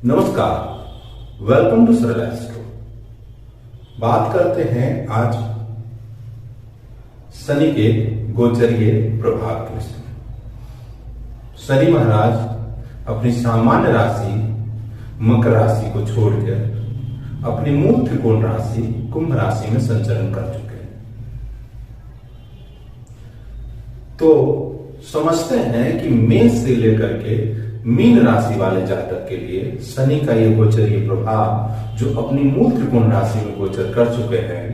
नमस्कार, welcome to सरल astro. बात करते हैं आज शनि के गोचरीय प्रभाव के विषय में। शनि महाराज अपनी सामान्य राशि मकर राशि को छोड़कर अपनी मूल त्रिकोण राशि कुंभ राशि में संचरण कर चुके हैं। तो समझते हैं कि मेष से लेकर के मीन राशि वाले जातक के लिए शनि का ये गोचरीय प्रभाव जो अपनी मूल त्रिकोण राशि में गोचर कर चुके हैं,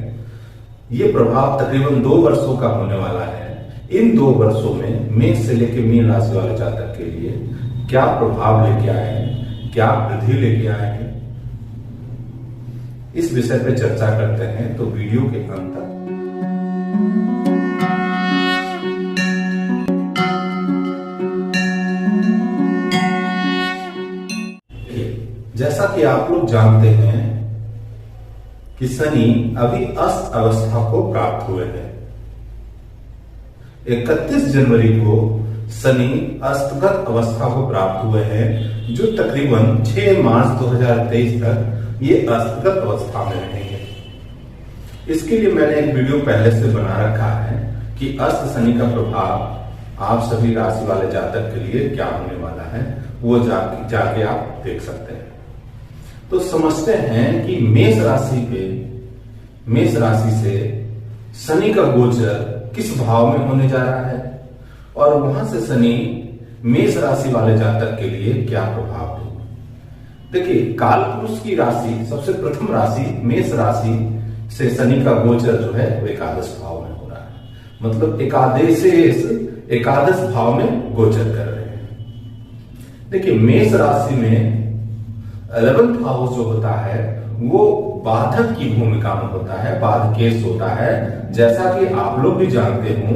ये प्रभाव तकरीबन 2 वर्षों का होने वाला है। इन 2 वर्षों में मेष से लेकर मीन राशि वाले जातक के लिए क्या प्रभाव लेके आए हैं, क्या वृद्धि लेके आए हैं, इस विषय पे चर्चा करते हैं। तो वीडियो के अंत तक जैसा कि आप लोग जानते हैं कि शनि अभी अस्त अवस्था को प्राप्त हुए हैं। 31 जनवरी को शनि अस्तगत अवस्था को प्राप्त हुए हैं, जो तकरीबन 6 मार्च 2023 तक ये अस्तगत अवस्था में रहेंगे। इसके लिए मैंने एक वीडियो पहले से बना रखा है कि अस्त शनि का प्रभाव आप सभी राशि वाले जातक के लिए क्या होने वाला है, वो जाके आप देख सकते हैं। तो समझते हैं कि मेष राशि से शनि का गोचर किस भाव में होने जा रहा है और वहां से शनि मेष राशि वाले जातक के लिए क्या प्रभाव देगा। देखिए, काल पुरुष की राशि सबसे प्रथम राशि मेष राशि से शनि का गोचर जो है वो एकादश भाव में हो रहा है। मतलब एकादश भाव में गोचर कर रहे हैं। देखिए, मेष राशि में 11th हाउस जो होता है वो बाधक की भूमिका में होता है, बाधकेश होता है। जैसा कि आप लोग भी जानते हो,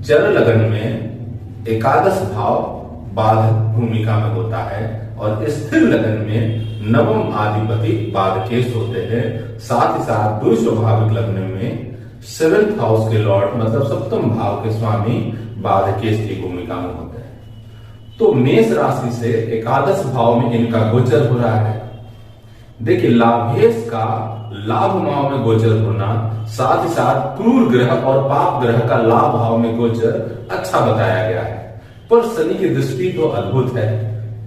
चर लगन में एकादश भाव बाधक भूमिका में होता है और स्थिर लगन में नवम अधिपति बाधकेश होते हैं। साथ ही साथ द्वि स्वाभाविक लग्न में 7th हाउस के लॉर्ड मतलब सप्तम भाव के स्वामी बाधकेश की भूमिका में होते हैं। तो मेष राशि से एकादश भाव में इनका गोचर हो रहा है। देखिए, लाभेश का लाभ भाव में गोचर होना, साथ ही साथ क्रूर ग्रह और पाप ग्रह का लाभ भाव में गोचर अच्छा बताया गया है। पर शनि की दृष्टि तो अद्भुत है।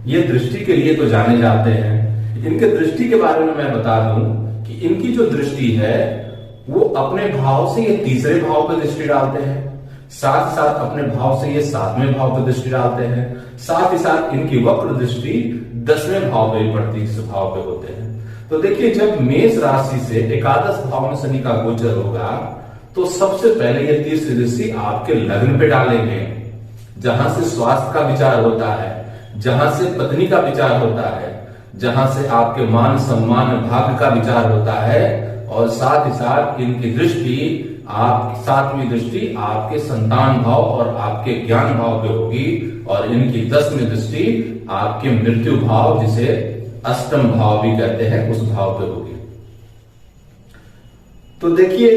ये दृष्टि के लिए तो जाने जाते हैं। इनके दृष्टि के बारे में मैं बता दूं कि इनकी जो दृष्टि है वो अपने भाव से ये तीसरे भाव पर दृष्टि डालते हैं, साथ ही साथ अपने भाव से ये 7वें भाव पर दृष्टि डालते हैं, साथ ही साथ इनकी वक्र दृष्टि 10वें भाव पे पड़ती है, इस भाव पे होते हैं। तो देखिए, जब मेष राशि से एकादश भाव में शनि का गोचर होगा तो सबसे पहले ये तीसरी दृष्टि आपके लग्न पे डालेंगे, जहां से स्वास्थ्य का विचार होता है, जहां से पत्नी का विचार होता है, जहां से आपके मान सम्मान भाग्य का विचार होता है। और साथ ही साथ इनकी दृष्टि आपकी 7वीं दृष्टि आपके संतान भाव और आपके ज्ञान भाव पे होगी और इनकी 10वीं दृष्टि आपके मृत्यु भाव, जिसे अष्टम भाव भी कहते हैं, उस भाव पे होगी। तो देखिए,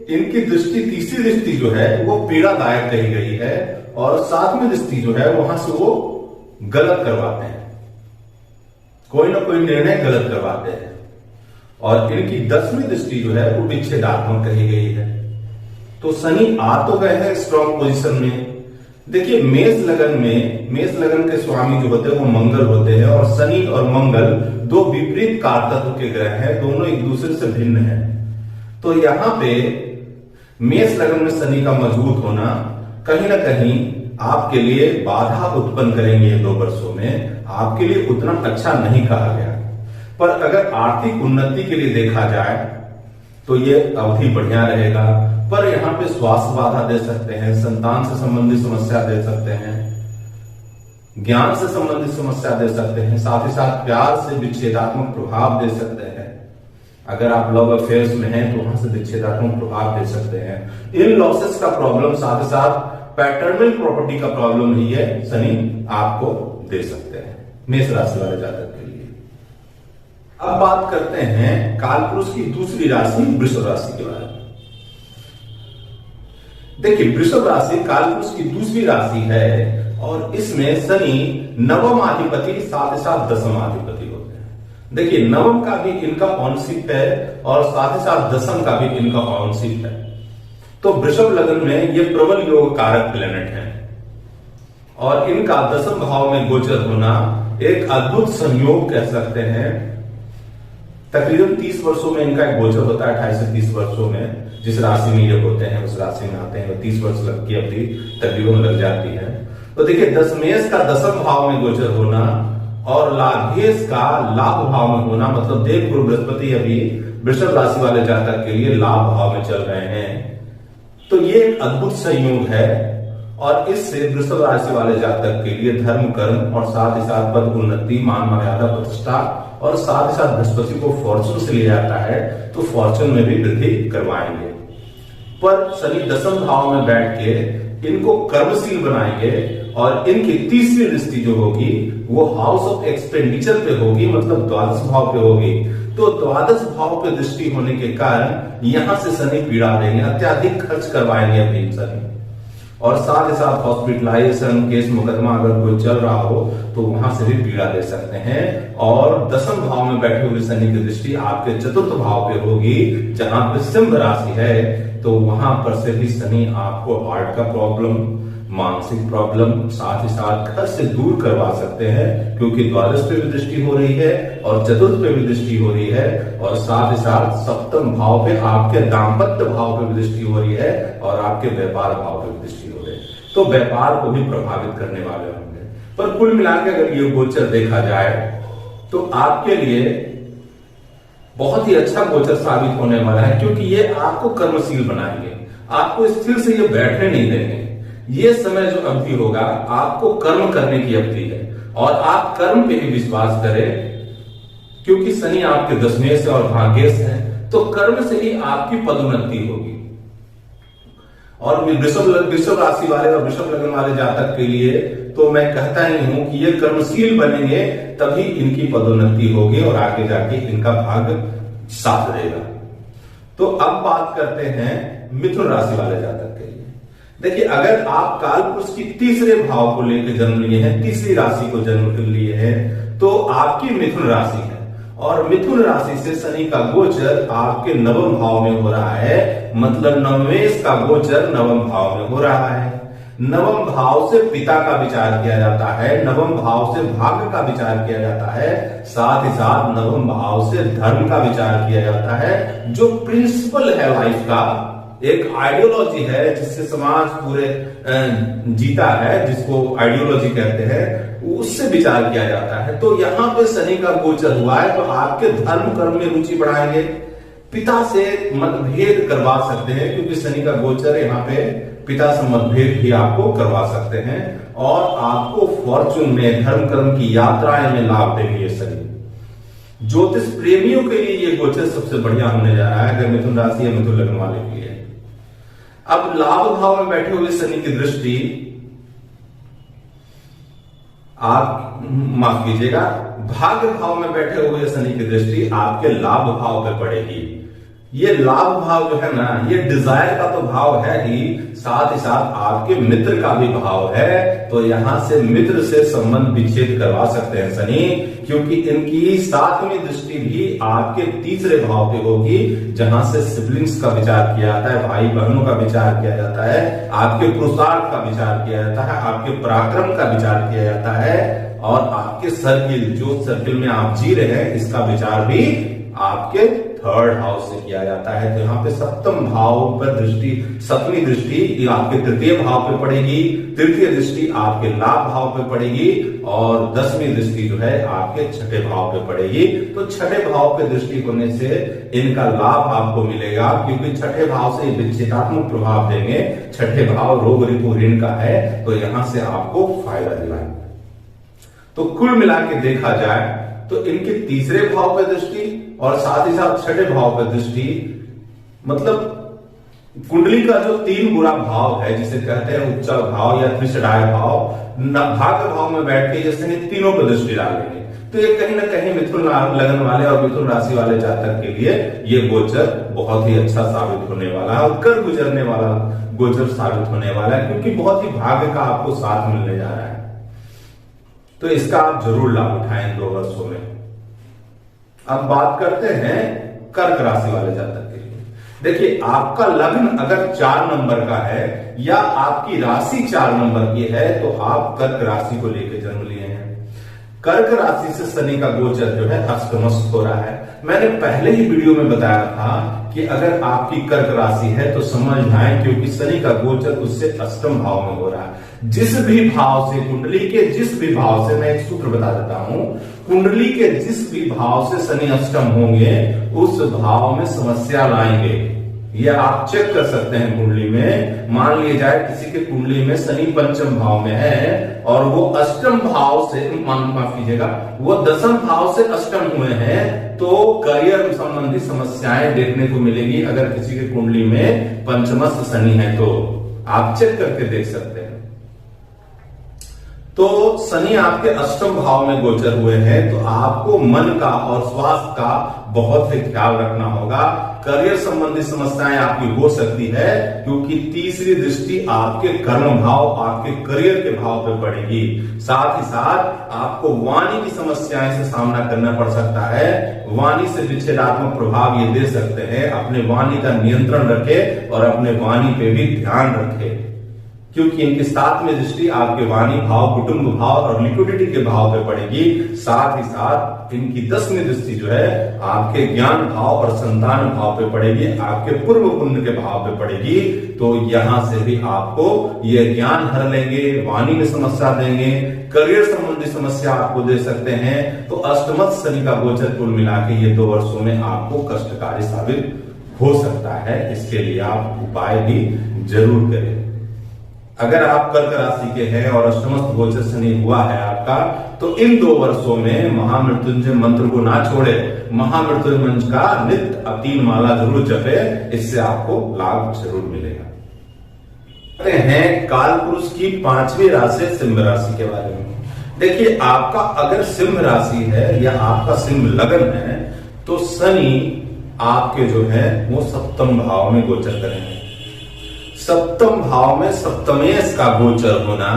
इनकी दृष्टि तीसरी दृष्टि जो है वो पीड़ादायक कही गई है और 7वीं दृष्टि जो है वहां से वो गलत करवाते हैं, कोई ना कोई निर्णय गलत करवाते हैं। और इनकी 10वीं दृष्टि जो है वो विच्छेदात्मक कही गई है। तो शनि आ तो गए हैं स्ट्रॉन्ग पोजीशन में। देखिए, मेष लगन के स्वामी जो होते हैं वो मंगल होते हैं और शनि और मंगल 2 विपरीत कारतत्व के ग्रह हैं, दोनों एक दूसरे से भिन्न हैं। तो यहां पे मेष लगन में शनि का मजबूत होना कहीं ना कहीं आपके लिए बाधा उत्पन्न करेंगे। 2 वर्षों में आपके लिए उतना अच्छा नहीं कहा गया, पर अगर आर्थिक उन्नति के लिए देखा जाए तो ये अवधि बढ़िया रहेगा। पर यहाँ पे स्वास्थ्य बाधा दे सकते हैं, संतान से संबंधित समस्या दे सकते हैं, ज्ञान से संबंधित समस्या दे सकते हैं, साथ ही साथ प्यार से विच्छेदात्मक प्रभाव दे सकते हैं। अगर आप लव अफेयर्स में हैं तो वहां से विच्छेदात्मक प्रभाव दे सकते हैं। इन लॉसेस का प्रॉब्लम, साथ ही साथ पैटर्नल प्रॉपर्टी का प्रॉब्लम भी है शनि आपको दे सकते हैं मेष राशि वाले जातक के लिए। अब बात करते हैं कालपुरुष की दूसरी राशि वृषभ राशि के बारे में। देखिए, वृषभ राशि कालपुरुष की दूसरी राशि है और इसमें शनि नवम अधिपति साथ ही साथ 10वां अधिपति होते हैं। देखिए नवम का भी इनका ऑनशिप है और साथ ही साथ दसम का भी इनका ऑनशिप है। तो वृषभ लग्न में ये प्रबल योग कारक प्लेनेट है और इनका दसम भाव में गोचर होना एक अद्भुत संयोग कह सकते हैं। तकरीबन 30 वर्षों में इनका एक गोचर होता है, 28 से 30 वर्षों में जिस राशि में ये होते हैं उस राशि में आते हैं, 30 वर्ष की अवधि तकरीबन लग जाती है। तो देखिए दशमेश का दसम भाव में गोचर होना और लाभेश का लाभ भाव में होना, मतलब देवगुरु बृहस्पति अभी वृषभ राशि वाले जातक के लिए लाभ भाव में चल रहे हैं। तो ये एक अद्भुत संयोग है और इससे वृषभ राशि वाले जातक के लिए धर्म कर्म और साथ ही साथ पद उन्नति, मान मर्यादा, प्रतिष्ठा और साथ ही साथ बृहस्पति को फॉर्चून से लिया जाता है तो फॉर्चून में भी वृद्धि करवाएंगे। पर शनि दसम भाव में बैठ के इनको कर्मशील बनाएंगे और इनकी तीसरी दृष्टि जो होगी वो हाउस ऑफ एक्सपेंडिचर पे होगी, मतलब द्वादश भाव पे होगी। तो द्वादश भाव पे दृष्टि होने के कारण यहां से शनि पीड़ा देंगे, अत्याधिक खर्च करवाएंगे अभी शनि। और साथ ही साथ हॉस्पिटलाइजेशन केस मुकदमा अगर कोई चल रहा हो तो वहां से भी पीड़ा दे सकते हैं। और दसम भाव में बैठे हुए शनि की दृष्टि आपके चतुर्थ भाव पे होगी जहां पे सिंह राशि है, तो वहां पर से भी शनि आपको हार्ट का प्रॉब्लम, मानसिक प्रॉब्लम, साथ ही साथ घर से दूर करवा सकते हैं क्योंकि द्वादश पे भी दृष्टि हो रही है और चतुर्थ पे भी दृष्टि हो रही है और साथ ही साथ सप्तम भाव पे आपके दाम्पत्य भाव पे भी दृष्टि हो रही है और आपके व्यापार भाव पे भी दृष्टि हो रही है। तो व्यापार को भी प्रभावित करने वाले होंगे। पर कुल मिलाकर अगर ये गोचर देखा जाए तो आपके लिए बहुत ही अच्छा गोचर साबित होने वाला है क्योंकि ये आपको कर्मशील बनाएंगे, आपको स्थिर से ये बैठने नहीं देंगे। ये समय जो अवधि होगा आपको कर्म करने की अवधि है और आप कर्म पे ही विश्वास करें क्योंकि शनि आपके दशमेश और भाग्येश है, तो कर्म से ही आपकी पदोन्नति होगी। और वृषभ राशि वाले और वृषभ लग्न वाले जातक के लिए तो मैं कहता ही हूं कि ये कर्मशील बनेंगे तभी इनकी पदोन्नति होगी और आगे जाके इनका भाग्य साथ देगा। तो अब बात करते हैं मिथुन राशि वाले जातक के लिए। देखिए अगर आप काल पुरुष की तीसरे भाव को लेकर जन्म लिए हैं, तीसरी राशि को जन्म लिए हैं, तो आपकी मिथुन राशि है और मिथुन राशि से शनि का गोचर आपके नवम भाव में हो रहा है, मतलब नवमेश का गोचर नवम भाव में हो रहा है। नवम भाव से पिता का विचार किया जाता है, नवम भाव से भाग्य का विचार किया जाता है, साथ ही साथ नवम भाव से धर्म का विचार किया जाता है। जो प्रिंसिपल है लाइफ का, एक आइडियोलॉजी है जिससे समाज पूरे जीता है, जिसको आइडियोलॉजी कहते हैं, उससे विचार किया जाता है। तो यहाँ पे शनि का गोचर हुआ है तो आपके धर्म कर्म में रुचि बढ़ाएंगे, पिता से मतभेद करवा सकते हैं क्योंकि शनि का गोचर यहाँ पे पिता से मतभेद भी आपको करवा सकते हैं और आपको फॉर्चून में, धर्म कर्म की यात्राएं में लाभ देंगे ये शनि। ज्योतिष प्रेमियों के लिए ये गोचर सबसे बढ़िया होने जा रहा है अगर मिथुन राशि या मिथुन लग्न वाले के लिए। अब लाभ भाव में बैठे हुए शनि की दृष्टि आप माफ कीजिएगा, भाग्य भाव में बैठे हुए शनि की दृष्टि आपके लाभ भाव पे पड़ेगी। ये लाभ भाव जो है ना, ये डिजायर का तो भाव है ही, साथ ही साथ आपके मित्र का भी भाव है। तो यहां से मित्र से संबंध विच्छेद करवा सकते हैं शनि, क्योंकि इनकी सातवीं दृष्टि भी आपके तीसरे भाव पे होगी जहां से सिबलिंग्स का विचार किया जाता है, भाई बहनों का विचार किया जाता है, आपके पुरुषार्थ का विचार किया जाता है, आपके पराक्रम का विचार किया जाता है और आपके सर्किल, जो सर्किल में आप जी रहे हैं, इसका विचार भी आपके थर्ड हाउस से किया जाता है। तो यहाँ पे सप्तम भाव पर दृष्टि, सप्तमी दृष्टि आपके तृतीय भाव पे पड़ेगी, तृतीय दृष्टि आपके लाभ भाव पे पड़ेगी और दसवीं दृष्टि जो है आपके छठे भाव पे पड़ेगी। तो छठे भाव पे दृष्टि होने से इनका लाभ आपको मिलेगा क्योंकि छठे भाव से विच्छेदात्मक प्रभाव देंगे। छठे भाव रोग रिपु ऋण का है तो यहां से आपको फायदा दिलाएंगे। तो कुल मिला के देखा जाए तो इनके तीसरे भाव पे दृष्टि और साथ ही साथ छठे भाव पे दृष्टि, मतलब कुंडली का जो तीन बुरा भाव है जिसे कहते हैं उच्च भाव या त्रिषडाय भाव, भाग्य भाव में बैठ के जैसे तीनों पे दृष्टि डालेंगे। तो ये कहीं ना कहीं मिथुन लग्न वाले और मिथुन राशि वाले जातक के लिए ये गोचर बहुत ही अच्छा साबित होने वाला है और कर गुजरने वाला गोचर साबित होने वाला है क्योंकि बहुत ही भाग्य का आपको साथ मिलने जा रहा है। तो इसका आप जरूर लाभ उठाएं 2 वर्षों में। अब बात करते हैं कर्क राशि वाले जातक के लिए। देखिए, आपका लग्न अगर 4 नंबर का है या आपकी राशि 4 नंबर की है तो आप कर्क राशि को लेकर जन्म लिए हैं। कर्क राशि से शनि का गोचर जो है अष्टमस्थ हो रहा है। मैंने पहले ही वीडियो में बताया था कि अगर आपकी कर्क राशि है तो समझ आए, क्योंकि शनि का गोचर उससे अष्टम भाव में हो रहा है। जिस भी भाव से कुंडली के जिस भी भाव से, मैं एक सूत्र बता देता हूं, कुंडली के जिस भी भाव से शनि अष्टम होंगे उस भाव में समस्या लाएंगे। ये आप चेक कर सकते हैं कुंडली में। मान लिया जाए किसी के कुंडली में शनि पंचम भाव में है और वो अष्टम भाव से, माफ कीजिएगा, वो दशम भाव से अष्टम हुए हैं, तो करियर संबंधी समस्याएं देखने को मिलेगी। अगर किसी के कुंडली में पंचमस्थ शनि है तो आप चेक करके देख सकते हैं। तो शनि आपके अष्टम भाव में गोचर हुए हैं, तो आपको मन का और स्वास्थ्य का बहुत ही ख्याल रखना होगा। करियर संबंधी समस्याएं आपकी हो सकती है, क्योंकि तीसरी दृष्टि आपके कर्म भाव, आपके करियर के भाव पे पड़ेगी। साथ ही साथ आपको वाणी की समस्याएं से सामना करना पड़ सकता है। वाणी से विच्छेदात्मक प्रभाव ये दे सकते हैं। अपने वाणी का नियंत्रण रखें और अपने वाणी पे भी ध्यान रखें, क्योंकि इनकी 7वीं दृष्टि आपके वाणी भाव, कुटुंब भाव और लिक्विडिटी के भाव पे पड़ेगी। साथ ही साथ इनकी 10वीं दृष्टि जो है आपके ज्ञान भाव और संतान भाव पे पड़ेगी, आपके पूर्व पुण्य के भाव पे पड़ेगी। तो यहां से भी आपको ये ज्ञान हर लेंगे, वाणी में समस्या देंगे, करियर संबंधी समस्या आपको दे सकते हैं। तो अष्टमस्थ शनि का गोचर कुल मिला के ये 2 वर्षों में आपको कष्टकारी साबित हो सकता है। इसके लिए आप उपाय भी जरूर करें। अगर आप कर्क राशि के हैं और अष्टमस्थ गोचर शनि हुआ है आपका, तो इन 2 वर्षों में महामृत्युंजय मंत्र को ना छोड़े, महामृत्युंजय मंत्र का नित्य 3 माला जरूर जपे, इससे आपको लाभ जरूर मिलेगा। कहते हैं काल पुरुष की 5वीं राशि सिंह राशि के बारे में। देखिए, आपका अगर सिंह राशि है या आपका सिंह लग्न है तो शनि आपके जो है वो 7म भाव में गोचर करेंगे। 7म भाव में सप्तमेश का गोचर होना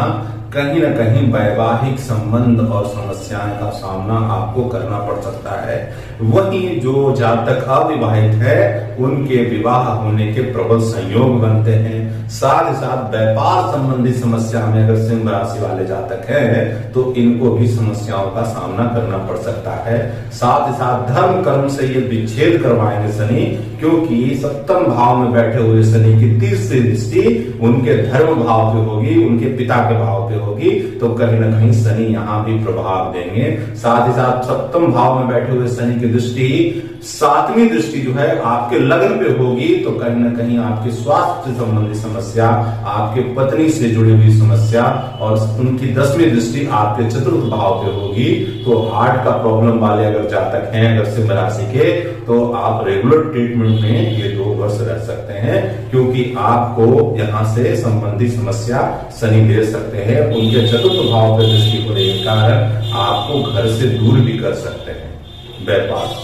कहीं ना कहीं वैवाहिक संबंध और समस्याएं का सामना आपको करना पड़ सकता है। वहीं जो जातक अविवाहित है उनके विवाह होने के प्रबल संयोग बनते हैं। साथ ही साथ व्यापार संबंधी समस्या में अगर सिंह राशि वाले जातक हैं तो इनको भी समस्याओं का सामना करना पड़ सकता है। साथ ही साथ धर्म कर्म से ये विच्छेद करवाएंगे शनि, क्योंकि 7म भाव में बैठे हुए शनि की तीसरी दृष्टि उनके धर्म भाव पे होगी, उनके पिता के भाव पे होगी, तो कहीं ना कहीं शनि यहां भी प्रभाव देंगे। साथ ही साथ 7म भाव में बैठे हुए शनि की दृष्टि 7वीं दृष्टि जो है आपके लग्न पे होगी, तो कहीं ना कहीं आपके स्वास्थ्य संबंधी समस्या, आपके पत्नी से जुड़ी हुई समस्या, और उनकी 10वीं दृष्टि आपके चतुर्थ भाव पे होगी। तो हार्ट का प्रॉब्लम वाले अगर जातक हैं अगर सिंह राशि के, तो आप रेगुलर ट्रीटमेंट में ये 2 वर्ष रह सकते हैं, क्योंकि आपको यहां से संबंधी समस्या शनि दे सकते हैं। उनके चतुर्थ भाव पे दृष्टि होने के कारण आपको घर से दूर भी कर सकते हैं व्यापार।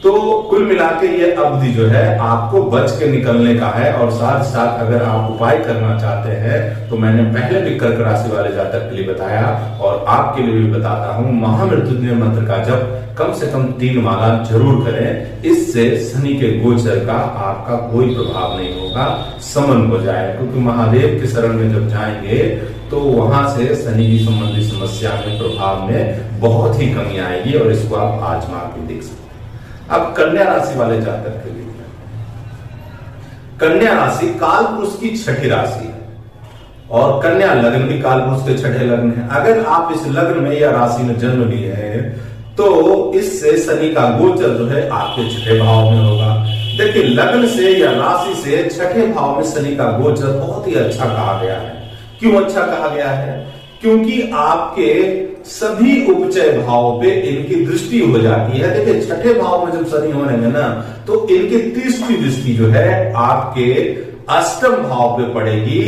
तो कुल मिला के ये अवधि जो है आपको बच के निकलने का है। और साथ साथ अगर आप उपाय करना चाहते हैं तो मैंने पहले भी कर्क राशि वाले जातक के लिए बताया और आपके लिए भी बताता हूं, महामृत्युंजय मंत्र का जप कम से कम 3 माला जरूर करें। इससे शनि के गोचर का आपका कोई प्रभाव नहीं होगा, समन हो जाए। क्योंकि महादेव के शरण में जब जाएंगे तो वहां से शनि की संबंधी समस्या में प्रभाव में बहुत ही कमी आएगी, और इसको आप आजमा के देख सकते हैं। अब कन्या राशि वाले जातक के लिए, कन्या राशि काल पुरुष की 6ठी राशि है और कन्या लग्न भी काल पुरुष के 6ठे लग्न है। अगर आप इस लग्न में या राशि में जन्म लिए हैं तो इससे शनि का गोचर जो है आपके 6ठे भाव में होगा। देखिए, लग्न से या राशि से 6ठे भाव में शनि का गोचर बहुत ही अच्छा कहा गया है। क्यों अच्छा कहा गया है? क्योंकि आपके सभी उपचय भाव पे इनकी दृष्टि हो जाती है। देखिए, 6ठे भाव में जब शनि होंगे ना तो इनकी तीसरी दृष्टि जो है आपके 8म भाव पे पड़ेगी।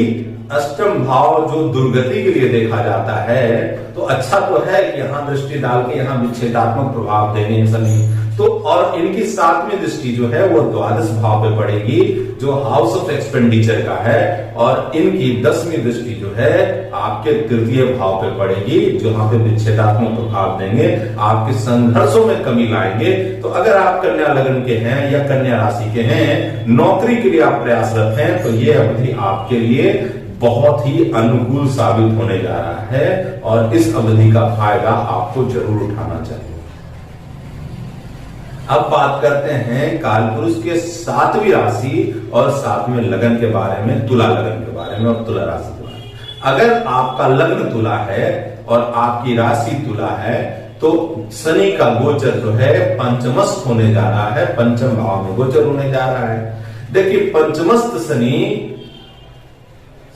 8म भाव जो दुर्गति के लिए देखा जाता है, तो अच्छा तो है कि यहां दृष्टि डाल के यहां विच्छेदात्मक प्रभाव देंगे शनि, तो और इनकी सातवीं दृष्टि जो है वो द्वादश भाव पे पड़ेगी, जो हाउस ऑफ एक्सपेंडिचर का है, और इनकी 10वीं दृष्टि जो है आपके तृतीय भाव पे पड़ेगी, जहां पे विच्छेदात्मक प्रभाव देंगे, आपके संघर्षों में कमी लाएंगे। तो अगर आप कन्या लग्न के हैं या कन्या राशि के हैं, नौकरी के लिए आप प्रयासरत हैं, तो ये अवधि आपके लिए बहुत ही अनुकूल साबित होने जा रहा है और इस अवधि का फायदा आपको जरूर उठाना चाहिए। अब बात करते हैं कालपुरुष के 7वीं राशि और 7वें लगन के बारे में, तुला लगन के बारे में और तुला राशि के बारे में। अगर आपका लग्न तुला है और आपकी राशि तुला है, तो शनि का गोचर जो है पंचमस्थ होने जा रहा है, पंचम भाव में गोचर होने जा रहा है। देखिए, पंचमस्थ शनि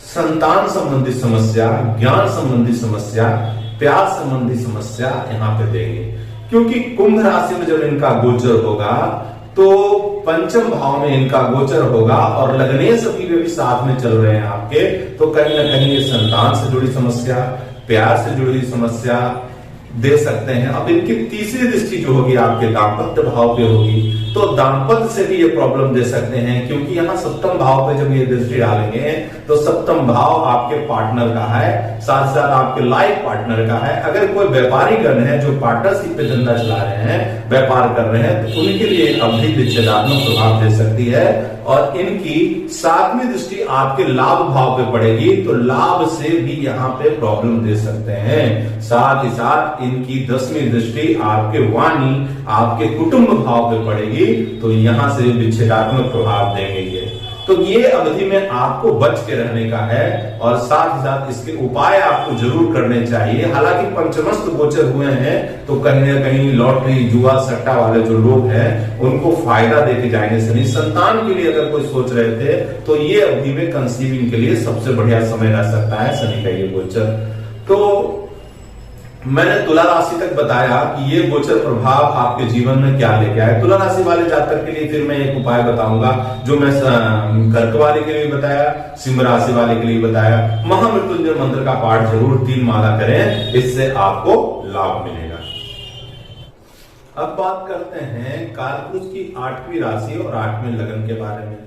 संतान संबंधी समस्या, ज्ञान संबंधी समस्या, प्यार संबंधी समस्या यहां पे देंगे, क्योंकि कुंभ राशि में जब इनका गोचर होगा तो पंचम भाव में इनका गोचर होगा और लग्नेश भी साथ में चल रहे हैं आपके, तो कहीं ना कहीं ये संतान से जुड़ी समस्या, प्यार से जुड़ी समस्या दे सकते हैं। अब इनकी तीसरी दृष्टि जो होगी आपके दाम्पत्य भाव पे होगी, तो दाम्पत्य से भी ये प्रॉब्लम दे सकते हैं, क्योंकि यहाँ सप्तम भाव पे जब ये दृष्टि डालेंगे तो सप्तम भाव आपके पार्टनर का है, साथ साथ आपके लाइफ पार्टनर का है। अगर कोई व्यापारी गण है जो पार्टनरशिप पे धंधा चला रहे हैं, व्यापार कर रहे हैं, तो उनके लिए अवधि विच्छेदात्मक प्रभाव दे सकती है। और इनकी 7वीं दृष्टि आपके लाभ भाव पे पड़ेगी, तो लाभ से भी यहाँ पे प्रॉब्लम दे सकते हैं। साथ ही साथ इनकी 10वीं दृष्टि आपके वाणी, आपके कुटुंब भाव पे पड़ेगी, तो यहां से विच्छेदात्मक प्रभाव देंगे ये। तो ये अवधि में आपको बच के रहने का है और साथ ही साथ इसके उपाय आपको जरूर करने चाहिए। हालांकि पंचमस्थ गोचर हुए हैं, तो कहीं ना कहीं लॉटरी, जुआ, सट्टा वाले जो लोग हैं उनको फायदा देके जाएंगे शनि। संतान के लिए अगर कोई सोच रहे थे, तो ये अवधि में कंसीविंग के लिए सबसे बढ़िया समय रह सकता है शनि का ये गोचर। तो मैंने तुला राशि तक बताया कि ये गोचर प्रभाव आपके जीवन में क्या लेके आए। तुला राशि वाले जातक के लिए फिर मैं एक उपाय बताऊंगा, जो मैं कर्क वाले के लिए बताया, सिंह राशि वाले के लिए बताया। महामृत्युंजय मंत्र का पाठ जरूर 3 माला करें, इससे आपको लाभ मिलेगा। अब बात करते हैं कालपुरुष की 8वीं राशि और 8वें लगन के बारे में।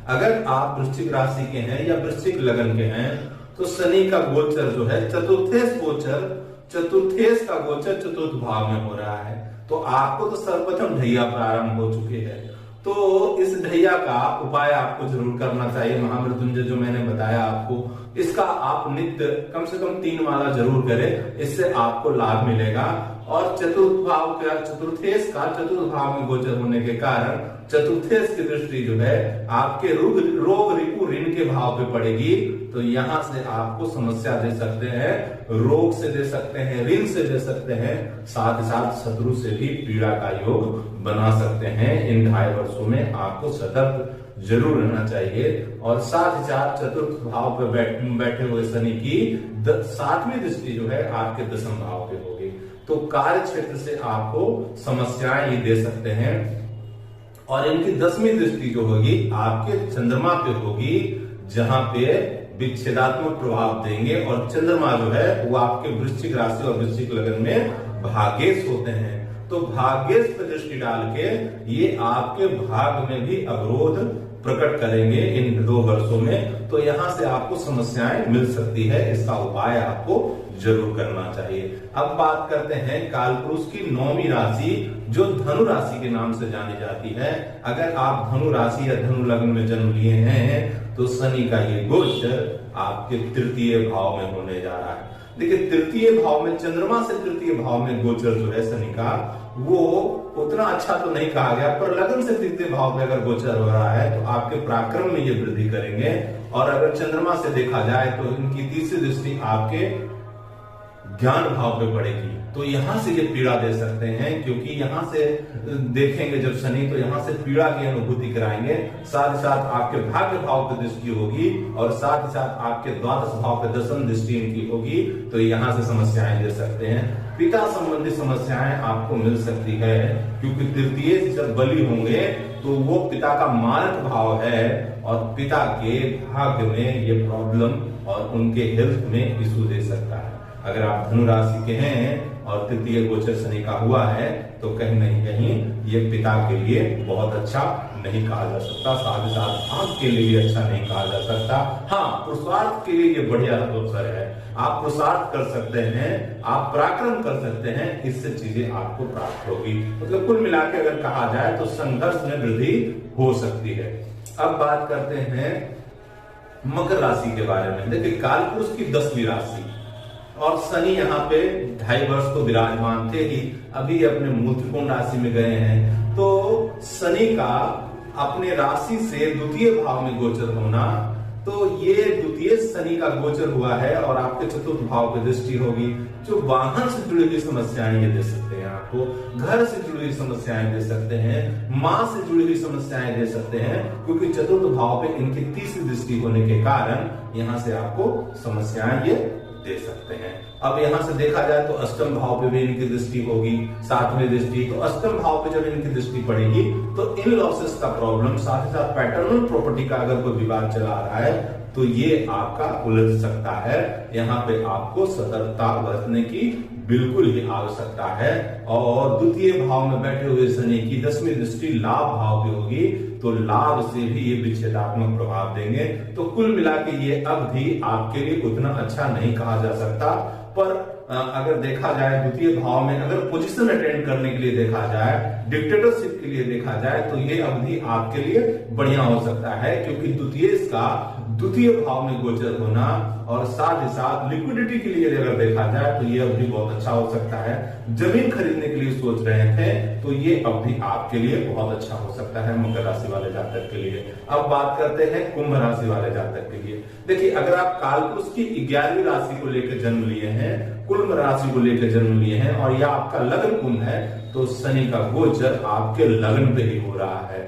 अगर आप वृश्चिक राशि के हैं या वृश्चिक लगन के हैं, तो शनि का गोचर जो है चतुर्थेश का गोचर चतुर्थ भाव में हो रहा है। तो आपको तो सर्वप्रथम ढैया प्रारंभ हो चुके हैं, तो इस ढैया का उपाय आपको जरूर करना चाहिए। महामृत्युंजय जो मैंने बताया आपको, इसका आप नित्य कम से कम 3 माला जरूर करें, इससे आपको लाभ मिलेगा। और चतुर्थ भाव का, चतुर्थेश का चतुर्थ भाव में गोचर होने के कारण चतुर्थेश की दृष्टि जो है आपके रोग रिपु ऋण के भाव पे पड़ेगी, तो यहां से आपको समस्या दे सकते हैं, रोग से दे सकते हैं, ऋण से दे सकते हैं, साथ ही साथ शत्रु से भी पीड़ा का योग बना सकते हैं। इन 2.5 वर्षों में आपको सतर्क जरूर रहना चाहिए। और साथ ही साथ चतुर्थ भाव पे बैठे हुए शनि की 7वीं दृष्टि जो है आपके 10म भाव पे होगी, तो कार्य क्षेत्र से आपको समस्याएं ये दे सकते हैं। और इनकी 10वीं दृष्टि जो होगी आपके चंद्रमा पे होगी, जहां पे विच्छेदात्मक प्रभाव देंगे। और चंद्रमा जो है वो आपके वृश्चिक राशि और वृश्चिक लगन में भाग्येश होते हैं, तो भाग्येश पे दृष्टि डाल के ये आपके भाग में भी अवरोध प्रकट करेंगे इन 2 वर्षों में। तो यहां से आपको समस्याएं मिल सकती है, इसका उपाय आपको जरूर करना चाहिए। अब बात करते हैं कालपुरुष की 9वीं राशि, जो धनु राशि के नाम से जानी जाती है। अगर आप धनु राशि या धनु लग्न में जन्म लिए हैं, तो शनि का ये गोचर आपके तृतीय भाव में होने जा रहा है। देखिए, तृतीय भाव में, चंद्रमा से तृतीय भाव में गोचर जो है शनि का, वो उतना अच्छा तो नहीं कहा गया, पर लगन से तृतीय भाव में अगर गोचर हो रहा है तो आपके पराक्रम में ये वृद्धि करेंगे। और अगर चंद्रमा से देखा जाए तो इनकी तीसरी दृष्टि आपके ज्ञान भाव पे पड़ेगी, तो यहां से ये पीड़ा दे सकते हैं, क्योंकि यहां से देखेंगे जब शनि, तो यहां से पीड़ा की अनुभूति कराएंगे। साथ ही साथ आपके भाग्य भाव पे दृष्टि होगी और साथ ही साथ आपके द्वादश भाव पे 10वीं दृष्टि इनकी होगी, तो यहां से समस्याएं दे सकते हैं। पिता संबंधी समस्याएं आपको मिल सकती है, क्योंकि तृतीय जब बलि होंगे तो वो पिता का मारक भाव है और पिता के भाग्य में ये प्रॉब्लम और उनके हेल्थ में इशू दे सकता है। अगर आप धनु राशि के हैं और तृतीय गोचर शनि का हुआ है तो कहीं नहीं कहीं ये पिता के लिए बहुत अच्छा नहीं कहा जा सकता, साथ ही साथ भाग के लिए भी अच्छा नहीं कहा जा सकता। हाँ, पुरुषार्थ के लिए ये बढ़िया अवसर है, आप पुरुषार्थ कर सकते हैं, आप पराक्रम कर सकते हैं, इससे चीजें आपको प्राप्त होगी। मतलब कुल मिला के अगर कहा जाए तो संघर्ष में वृद्धि हो सकती है। अब बात करते हैं मकर राशि के बारे में। देखिए, कालपुरुष की 10वीं राशि और शनि यहाँ पे 2.5 वर्ष तो विराजमान थे ही, अभी अपने मूल त्रिकोण राशि में गए हैं। तो शनि का अपने राशि से द्वितीय भाव में गोचर होना, तो ये द्वितीय शनि का गोचर हुआ है और आपके चतुर्थ भाव पे दृष्टि होगी। जो वाहन से जुड़ी हुई समस्याएं ये दे सकते हैं, आपको घर से जुड़ी हुई समस्याएं दे सकते हैं, मां से जुड़ी हुई समस्याएं दे सकते हैं, क्योंकि चतुर्थ भाव पे इनकी तीसरी दृष्टि होने के कारण यहां से आपको समस्याएं ये दे सकते हैं। अब यहां से देखा जाए तो अष्टम भाव पे भी इनकी दृष्टि होगी, 7वीं दृष्टि, तो अष्टम भाव पे जब इनकी दृष्टि पड़ेगी तो इन लॉसेस का प्रॉब्लम, साथ ही साथ पैटर्नल प्रॉपर्टी का अगर कोई विवाद चला रहा है तो ये आपका उलझ सकता है। यहाँ पे आपको सतर्कता बरतने की बिल्कुल ही आवश्यकता है। और द्वितीय भाव में बैठे हुए शनि की 10वीं दृष्टि लाभ भाव पे होगी, तो लाभ से भी ये विच्छेदात्मक प्रभाव देंगे। तो कुल मिला के ये अवधि आपके लिए उतना अच्छा नहीं कहा जा सकता। पर अगर देखा जाए द्वितीय भाव में अगर पोजीशन अटेंड करने के लिए देखा जाए, डिक्टेटरशिप के लिए देखा जाए, तो ये अवधि आपके लिए बढ़िया हो सकता है, क्योंकि द्वितीय भाव में गोचर होना और साथ ही साथ लिक्विडिटी के लिए अगर देखा जाए तो ये अवधि बहुत अच्छा हो सकता है। जमीन खरीदने के लिए सोच रहे थे तो ये अवधि आपके लिए बहुत अच्छा हो सकता है मकर राशि वाले जातक के लिए। अब बात करते हैं कुंभ राशि वाले जातक के लिए। देखिए, अगर आप कालपुरुष की 11वीं राशि को लेकर जन्म लिए हैं, कुंभ राशि को लेकर जन्म लिए हैं और यह आपका लग्न कुंभ है, तो शनि का गोचर आपके लग्न पे ही हो रहा है।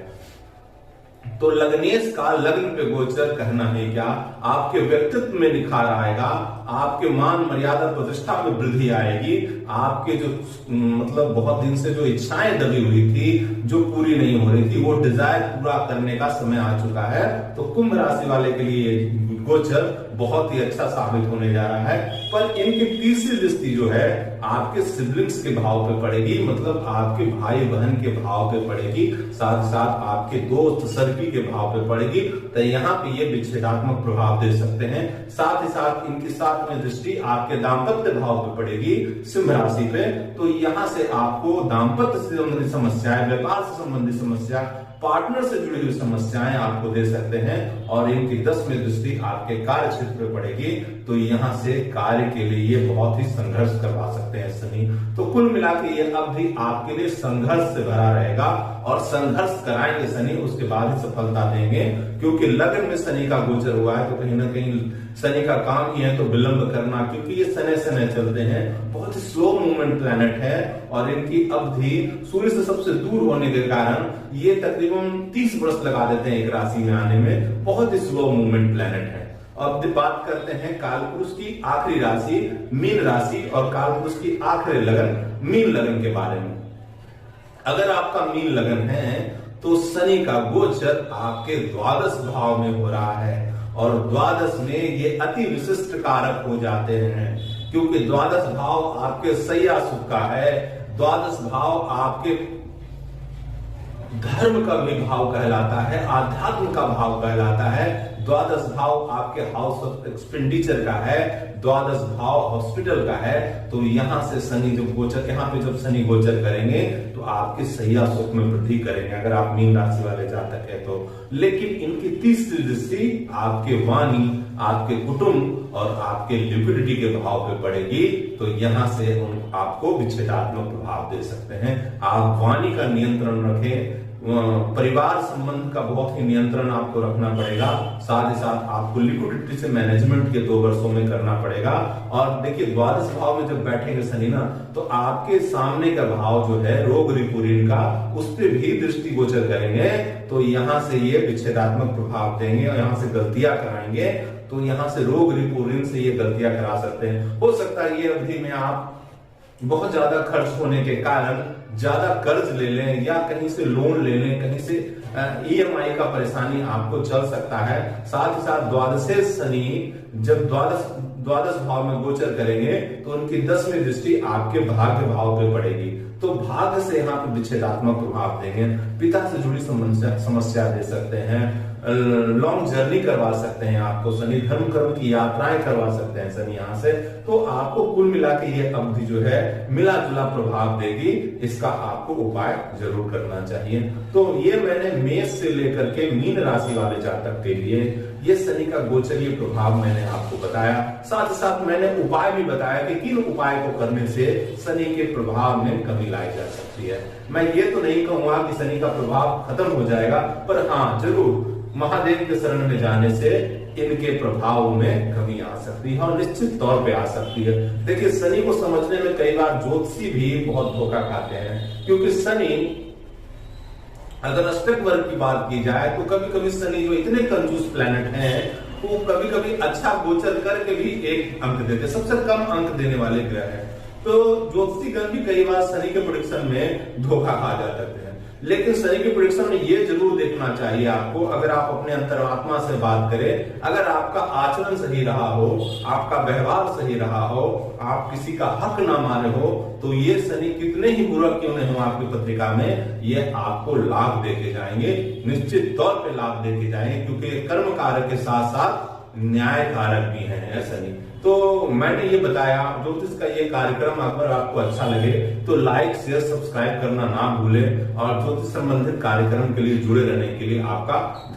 तो लग्नेश का लग्न पे गोचर कहना है क्या, आपके व्यक्तित्व में निखार आएगा, आपके मान मर्यादा प्रतिष्ठा में वृद्धि आएगी, आपके जो मतलब बहुत दिन से जो इच्छाएं दबी हुई थी, जो पूरी नहीं हो रही थी, वो डिजायर पूरा करने का समय आ चुका है। तो कुंभ राशि वाले के लिए गोचर बहुत ही अच्छा साबित होने जा रहा है। पर इनकी तीसरी दृष्टि जो है आपके सिबलिंग्स के भाव पे पड़ेगी, मतलब आपके भाई बहन के भाव पे पड़ेगी, साथ साथ आपके दोस्त सर्की के भाव पे पड़ेगी। तो यहाँ पे ये विच्छेदात्मक प्रभाव दे सकते हैं। साथ ही साथ इनकी 7वीं दृष्टि आपके दाम्पत्य भाव पे पड़ेगी, सिंह राशि पे, तो यहाँ से आपको दाम्पत्य से संबंधित समस्याएं, व्यापार से संबंधित समस्या, पार्टनर से जुड़ी हुई समस्याएं आपको दे सकते हैं। और इनकी 10वीं दृष्टि आपके कार्य क्षेत्र में पड़ेगी, तो यहाँ से कार्य के लिए ये बहुत ही संघर्ष करवा सकते हैं शनि। तो कुल मिला के ये अवधि आपके लिए संघर्ष से भरा रहेगा और संघर्ष कराएंगे शनि, उसके बाद ही सफलता देंगे। क्योंकि लग्न में शनि का गोचर हुआ है तो कहीं ना कहीं शनि का काम ही है तो विलंब करना, क्योंकि ये शनि शनि चलते हैं, बहुत ही स्लो मूवमेंट प्लैनेट है और इनकी अवधि सूर्य से सबसे दूर होने के कारण ये तकरीबन 30 वर्ष लगा देते हैं एक राशि में आने में, बहुत ही स्लो मूवमेंट प्लैनेट है। अब बात करते हैं कालपुरुष की आखिरी राशि मीन राशि और कालपुरुष की आखिरी लगन मीन लगन के बारे में। अगर आपका मीन लगन है तो शनि का गोचर आपके द्वादश भाव में हो रहा है और द्वादश में ये अति विशिष्ट कारक हो जाते हैं, क्योंकि द्वादश भाव आपके सैया सुख का है, द्वादश भाव आपके धर्म का भी भाव कहलाता है, आध्यात्म का भाव कहलाता है, द्वादश भाव आपके हाउस ऑफ एक्सपेंडिचर का है, द्वादश भाव हॉस्पिटल का है। तो यहां से शनि जब गोचर, यहाँ पे जब शनि गोचर करेंगे तो आपके सैया सुख में वृद्धि करेंगे अगर आप मीन राशि वाले जातक है तो। लेकिन इनकी तीसरी दृष्टि आपके वाणी, आपके कुटुंब और आपके लिक्विडिटी के भाव पे पड़ेगी, तो यहां से आपको विच्छेदात्मक प्रभाव दे सकते हैं। आप वाणी का नियंत्रण रखें, परिवार संबंध का बहुत ही नियंत्रण आपको रखना पड़ेगा, साथ ही साथ आपको लिक्विडिटी से मैनेजमेंट के 2 वर्षों में करना पड़ेगा। और देखिए, द्वादश भाव में जब बैठेंगे शनि ना, तो आपके सामने का भाव जो है रोग रिपुरीन का, उस पर भी दृष्टि गोचर करेंगे, तो यहाँ से ये विच्छेदात्मक प्रभाव देंगे और यहाँ से गलतियां कराएंगे। तो यहाँ से रोग रिपुरीन से ये गलतियां करा सकते हैं। हो सकता है ये अवधि में आप बहुत ज्यादा खर्च होने के कारण ज्यादा कर्ज ले लें या कहीं से लोन ले लें, कहीं से ईएमआई का परेशानी आपको चल सकता है। साथ ही साथ द्वादशेश शनि जब द्वादश भाव में गोचर करेंगे तो उनकी 10वीं दृष्टि आपके भाग्य भाव पे पड़ेगी, तो भाग्य से यहाँ पे विच्छेदात्मक प्रभाव देंगे। पिता से जुड़ी समस्या दे सकते हैं, लॉन्ग जर्नी करवा सकते हैं आपको शनि, धर्म कर्म की यात्राएं करवा सकते हैं शनि यहाँ से। तो आपको कुल मिला के ये अवधि जो है मिला जुला प्रभाव देगी, इसका आपको उपाय जरूर करना चाहिए। तो ये मैंने मेष से लेकर के मीन राशि वाले जातक के लिए ये शनि का गोचरीय प्रभाव मैंने आपको बताया। साथ ही साथ मैंने उपाय भी बताया कि किन उपाय को करने से शनि के प्रभाव में कमी लाई जा सकती है। मैं ये तो नहीं कहूंगा कि शनि का प्रभाव खत्म हो जाएगा, पर हाँ जरूर महादेव के शरण में जाने से इनके प्रभाव में कमी आ सकती है और निश्चित तौर पे आ सकती है। देखिए शनि को समझने में कई बार ज्योतिषी भी बहुत धोखा खाते हैं, क्योंकि शनि अगर अष्टक वर्ग की बात की जाए तो कभी कभी शनि जो इतने कंजूस प्लैनेट हैं वो कभी कभी अच्छा गोचर करके भी 1 अंक देते, सबसे कम अंक देने वाले ग्रह हैं। तो ज्योतिषीगण भी कई बार शनि के प्रेडिक्शन में धोखा खा जाते हैं। लेकिन शनि के प्रेडिक्शन में ये जरूर देखना चाहिए आपको, अगर आप अपने अंतरात्मा से बात करें, अगर आपका आचरण सही रहा हो, आपका व्यवहार सही रहा हो, आप किसी का हक ना माने हो, तो ये शनि कितने ही बुरा क्यों नहीं हो आपकी पत्रिका में, ये आपको लाभ देके जाएंगे, निश्चित तौर पे लाभ देके जाएंगे, क्योंकि कर्म कारक के साथ साथ न्याय कारक भी है शनि। तो मैंने ये बताया ज्योतिष का ये कार्यक्रम अगर आपको अच्छा लगे तो लाइक शेयर सब्सक्राइब करना ना भूलें, और ज्योतिष संबंधित कार्यक्रम के लिए जुड़े रहने के लिए आपका